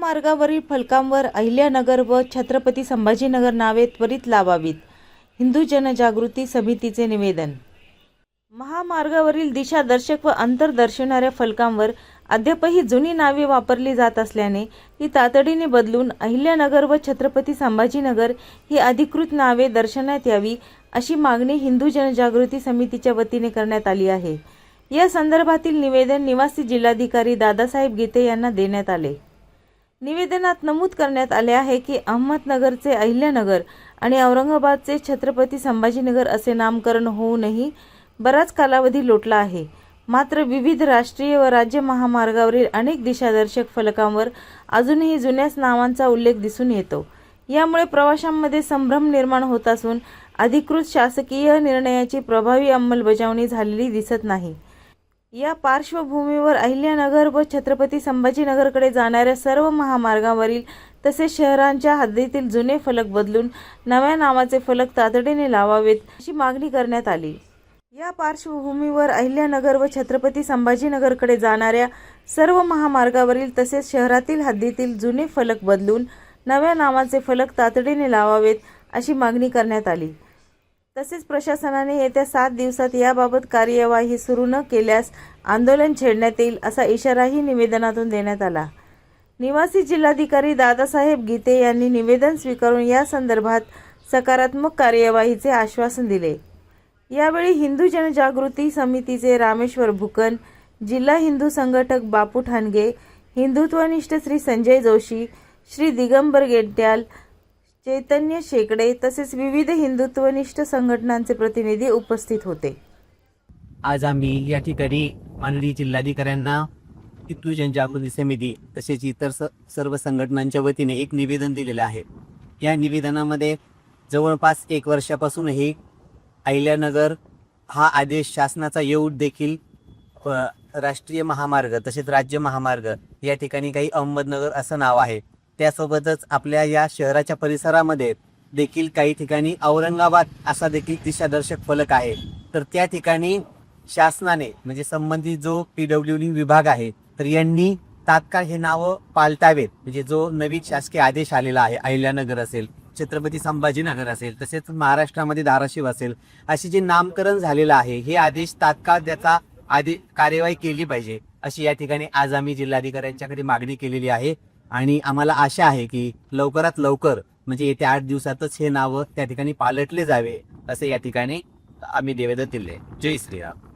महामार्गावरील फलकांवर अहिल्यानगर व छत्रपती संभाजीनगर नावे त्वरित लावावीत. हिंदू जनजागृती समितीचे निवेदन. महामार्गावरील दिशादर्शक व अंतर दर्शवणाऱ्या फलकांवर अद्यापही जुनी नावे वापरली जात असल्याने ती तातडीने बदलून अहिल्यानगर व छत्रपती संभाजीनगर ही अधिकृत नावे दर्शवण्यात यावी अशी मागणी हिंदू जनजागृती समितीच्या वतीने करण्यात आली आहे. या संदर्भातील निवेदन निवासी जिल्हाधिकारी दादासाहेब गीते यांना देण्यात आले. निवेदनात नमूद करण्यात आले आहे की अहमदनगरचे अहिल्यानगर आणि औरंगाबादचे छत्रपती संभाजीनगर असे नामकरण होऊनही बराच कालावधी लोटला आहे. मात्र विविध राष्ट्रीय व राज्य महामार्गावरील अनेक दिशादर्शक फलकांवर अजूनही जुन्याच नावांचा उल्लेख दिसून येतो. यामुळे प्रवाशांमध्ये संभ्रम निर्माण होत असून अधिकृत शासकीय निर्णयाची प्रभावी अंमलबजावणी झालेली दिसत नाही. या पार्श्वभूमीवर अहिल्यानगर व छत्रपती संभाजीनगरकडे जाणाऱ्या सर्व महामार्गावरील तसेच शहरांच्या हद्दीतील जुने फलक बदलून नव्या नावाचे फलक तातडीने लावावेत अशी मागणी करण्यात आली. या पार्श्वभूमीवर अहिल्यानगर व छत्रपती संभाजीनगरकडे जाणाऱ्या सर्व महामार्गावरील तसेच शहरातील हद्दीतील जुने फलक बदलून नव्या नावाचे फलक तातडीने लावावेत अशी मागणी करण्यात आली. तसेच प्रशासनाने येत्या 7 दिवसात याबाबत कार्यवाही सुरू न केल्यास आंदोलन छेडण्यात येईल असा इशाराही निवेदनातून देण्यात आला. निवासी जिल्हाधिकारी दादासाहेब गीते यांनी निवेदन स्वीकारून या संदर्भात सकारात्मक कार्यवाहीचे आश्वासन दिले. यावेळी हिंदू जनजागृती समितीचे रामेश्वर भुकन, जिल्हा हिंदू संघटक बापू ठाणगे, हिंदुत्वनिष्ठ श्री संजय जोशी, श्री दिगंबर गेट्याल, चैतन्य शेकडे तसेच विविध हिंदुत्वनिष्ठ संघटनांचे प्रतिनिधी उपस्थित होते. आज आम्ही या ठिकाणी माननीय जिल्हाधिकाऱ्यांना हिंदू जनजागृती समिती तसेच इतर सर्व संघटनांच्या वतीने एक निवेदन दिलेलं आहे. या निवेदनामध्ये जवळपास 1 वर्षापासून हे अहिल्यानगर हा आदेश शासनाचा येऊन देखील राष्ट्रीय महामार्ग तसेच राज्य महामार्ग या ठिकाणी काही अहमदनगर असं नाव आहे. त्यासोबतच आपल्या या शहराच्या परिसरामध्ये देखील काही ठिकाणी औरंगाबाद असा देखील दिशादर्शक फलक आहे. तर त्या ठिकाणी शासनाने म्हणजे संबंधित जो PWD विभाग आहे तर यांनी तात्काळ हे नावं पालटावेत. म्हणजे जो नवीन शासकीय आदेश आलेला आहे, अहिल्यानगर असेल, छत्रपती संभाजीनगर असेल, तसेच महाराष्ट्रामध्ये धाराशिव असेल, असे जे नामकरण झालेलं आहे हे आदेश तात्काळ त्याचा कार्यवाही केली पाहिजे अशी या ठिकाणी आज आम्ही जिल्हाधिकाऱ्यांच्याकडे मागणी केलेली आहे. आणि आम्हाला आशा आहे की लवकरात लवकर म्हणजे येत्या 8 दिवसातच हे नावं त्या ठिकाणी पालटले जावे असे या ठिकाणी आम्ही निवेदन दिले. जय श्रीराम.